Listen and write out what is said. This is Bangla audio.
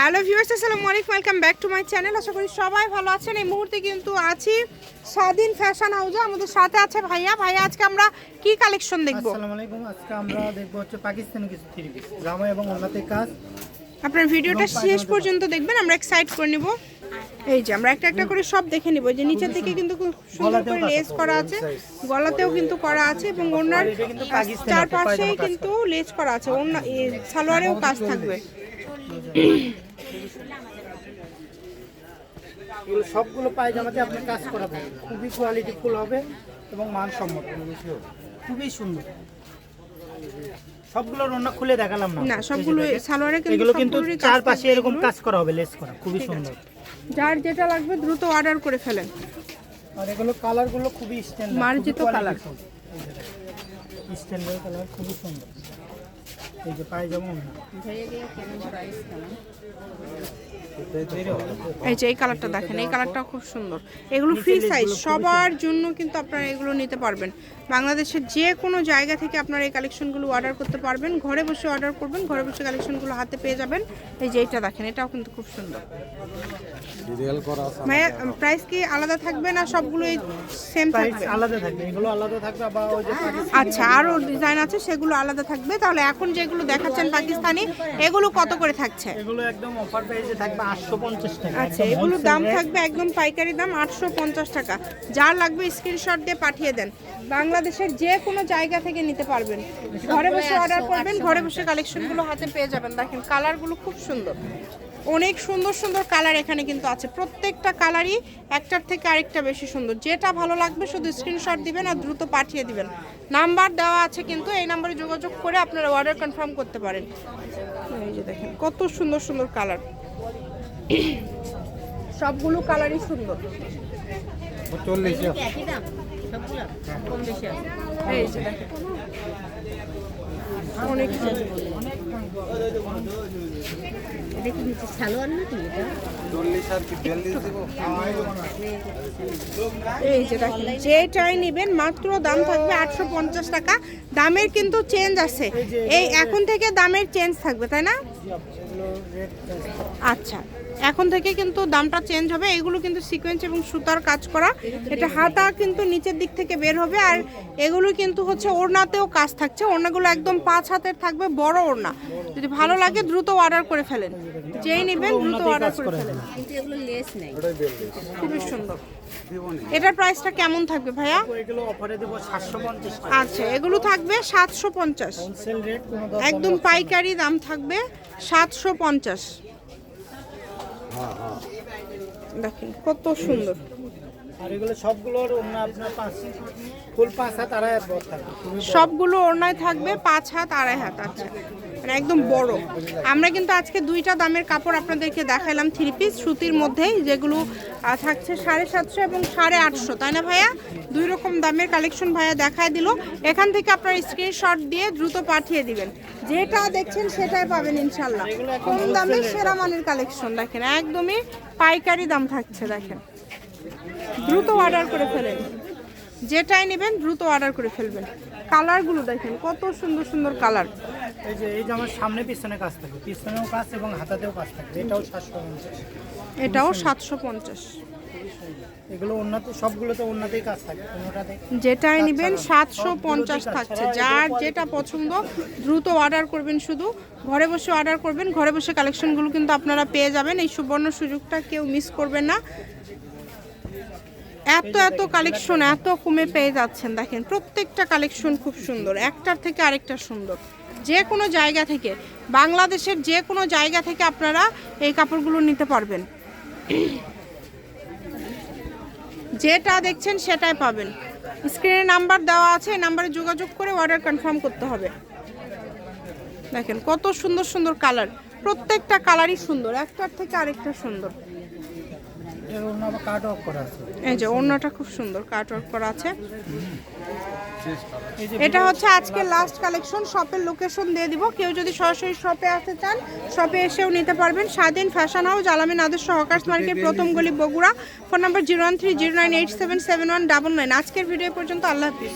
হ্যালো ভিউয়ার্স, আসসালামু আলাইকুম, welcome back to my channel. আশা করি সবাই ভালো আছেন। এই মুহূর্তে কিন্তু আছি স্বাধীন ফ্যাশন হাউসে। আমাদের সাথে আছে ভাইয়া। আজকে আমরা কি কালেকশন দেখব? আসসালামু আলাইকুম। আজকে আমরা দেখব হচ্ছে পাকিস্তানি কিছু থ্রি পিস জামা এবং ওন্নাতে কাজ। আপনার ভিডিওটা শেষ পর্যন্ত দেখবেন, আমরা এক্সাইট করে নিব। এই যে আমরা একটা একটা করে সব দেখে নিব। যে নিচের দিকে কিন্তু খুব সুন্দর করে লেস করা আছে, গলাতেও কিন্তু করা আছে এবং ওন্নার চারপাশেই কিন্তু লেস করা আছে। ওন্না সালোয়ারেও কাজ থাকবে। সবগুলো পায়জামাতে আপনি কাজ করা হবে, খুবই কোয়ালিটি ফুল হবে এবং মানসম্মত, খুবই সুন্দর। সবগুলোর ওন্না খুলে দেখালাম না, সবগুলো সালোয়ারে কিন্তু এগুলো কিন্তু চারপাশে এরকম কাজ করা হবে, লেস করা, খুবই সুন্দর। যার যেটা লাগবে দ্রুত অর্ডার করে ফেলেন। আর এগুলো কালারগুলো খুবই স্ট্যান্ডার্ড, মার্জিত কালার, স্ট্যান্ডার্ড কালার, খুবই সুন্দর। এই যে পায়জামা ওন্না, এই যে এই কালারটা দেখেন, এই কালারটা খুব সুন্দর। এগুলো ফ্রি সাইজ, সবার জন্য কিন্তু আপনারা এগুলো নিতে পারবেন। বাংলাদেশের যে কোনো জায়গা থেকে আপনারা এই কালেকশনগুলো অর্ডার করতে পারবেন। ঘরে বসে অর্ডার করবেন, ঘরে বসে কালেকশনগুলো হাতে পেয়ে যাবেন। এই যে এইটা দেখেন, এটাও কিন্তু খুব সুন্দর। ভাইয়া প্রাইস কি আলাদা থাকবে না সবগুলো সেম থাকবে? আলাদা থাকবে, এগুলো আলাদা থাকবে। আবার ওই যে আচ্ছা, আরো ডিজাইন আছে, সেগুলো আলাদা থাকবে। তাহলে এখন যেগুলো দেখাচ্ছেন পাকিস্তানি, এগুলো কত করে থাকছে? এগুলো একদম অফার প্রাইসে থাকবে 850 টাকা। আচ্ছা, এগুলোর দাম থাকবে একদম পাইকারি দাম 850 টাকা। যার লাগবে স্ক্রিনশট দিয়ে পাঠিয়ে দেন। বাংলাদেশের যে কোনো জায়গা থেকে নিতে পারবেন। ঘরে বসে অর্ডার করবেন, ঘরে বসে কালেকশনগুলো হাতে পেয়ে যাবেন। দেখেন কালারগুলো খুব সুন্দর, অনেক সুন্দর সুন্দর কালার এখানে কিন্তু আছে। প্রত্যেকটা কালারই একটার থেকে আরেকটা বেশি সুন্দর। যেটা ভালো লাগবে শুধু স্ক্রিনশট দিবেন আর দ্রুত পাঠিয়ে দিবেন। নাম্বার দেওয়া আছে কিন্তু, এই নাম্বারে যোগাযোগ করে আপনারা অর্ডার কনফার্ম করতে পারেন। এই যে দেখেন কত সুন্দর সুন্দর কালার, সবগুলো কালারই সুন্দর। এই যে দেখেন অনেক এই যে দেখেন, যেটাই নেবেন মাত্র দাম থাকবে 850 টাকা। দামের কিন্তু চেঞ্জ আছে, এই এখন থেকে দামের চেঞ্জ থাকবে, তাই না? আচ্ছা, এখন থেকে কিন্তু দামটা চেঞ্জ হবে। এগুলো কিন্তু সিকোয়েন্স এবং সুতার কাজ করা। এটা হাতা কিন্তু নিচের দিক থেকে বের হবে। আর এগুলো কিন্তু হচ্ছে ওড়নাতেও কাজ থাকছে। ওড়নাগুলো একদম 5 হাতের থাকবে, বড় ওড়না। যদি ভালো লাগে দ্রুত অর্ডার করে ফেলেন, যেই নেবেন দ্রুত অর্ডার করে ফেলেন। খুবই সুন্দর। এটার প্রাইসটা কেমন থাকবে ভাইয়া? এগুলো অফারে দেব 750 টাকা। আচ্ছা, এগুলো থাকবে 750, হোলসেল রেট, কোনো দর একদম পাইকারি দাম থাকবে 750। দেখেন কত সুন্দর। আর এগুলো সবগুলোর ওন্না আপনার ফুল 5 হাত আড়াই হাত বড় থাকবে, সবগুলো ওড়নায় থাকবে 5 হাত আড়াই হাত। আচ্ছা, মানে একদম বড়। আমরা কিন্তু আজকে দুইটা দামের কাপড় আপনাদেরকে দেখাইলাম, থ্রি পিস সুতির মধ্যেই, যেগুলো থাকছে 750 এবং 850, তাই না ভাইয়া? দুই রকম দামের কালেকশন ভাইয়া দেখায় দিল। এখান থেকে আপনার স্ক্রিনশট দিয়ে দ্রুত পাঠিয়ে দিবেন। যেটা দেখছেন সেটাই পাবেন ইনশাল্লাহ। কম দামে সেরা মানের কালেকশন। দেখেন একদমই পাইকারি দাম থাকছে। দেখেন দ্রুত অর্ডার করে ফেলেন, যেটাই নেবেন দ্রুত অর্ডার করে ফেলবেন। কালারগুলো দেখেন কত সুন্দর সুন্দর কালার। এই যে আমার সামনে পিছনে কাজ থাকবে, পিছনেও কাজ এবং হাতাতেও কাজ থাকবে। এটাও 750, এটাও 750। এগুলো ওন্নাতে, সবগুলোতে ওন্নাতেই কাজ থাকবে, কোনোটাতে। যেটাই নেবেন 750 থাকছে। যার যেটা পছন্দ দ্রুত অর্ডার করবেন। শুধু ঘরে বসে অর্ডার করবেন, ঘরে বসে কালেকশনগুলো কিন্তু আপনারা পেয়ে যাবেন। এই সুবর্ণ সুযোগটা কেউ মিস করবেন না। এত এত কালেকশন এত কমে পেয়ে যাচ্ছেন। দেখেন প্রত্যেকটা কালেকশন খুব সুন্দর, একটার থেকে আরেকটা সুন্দর। যে কোনো জায়গা থেকে, বাংলাদেশের যে কোনো জায়গা থেকে আপনারা এই কাপড়গুলো নিতে পারবেন। যেটা দেখছেন সেটাই পাবেন। স্ক্রিনে নাম্বার দেওয়া আছে, এই নাম্বারে যোগাযোগ করে অর্ডার কনফার্ম করতে হবে। দেখেন কত সুন্দর সুন্দর কালার, প্রত্যেকটা কালারই সুন্দর, একটার থেকে আরেকটা সুন্দর। এই যে ওড়নাটা খুব সুন্দর কাট ওয়ার্ক করা আছে। এটা হচ্ছে আজকে লাস্ট কালেকশন। শপের লোকেশন দিয়ে দিব, কেউ যদি সরাসরি শপে আসতে চান শপে এসেও নিতে পারবেন। স্বাধীন ফ্যাশন হাউস, আলামিন আদর্শ হকার্স মার্কেট, প্রথম গলি, বগুড়া। Phone number 01309877199। আজকের ভিডিও পর্যন্ত, আল্লাহ হাফিজ।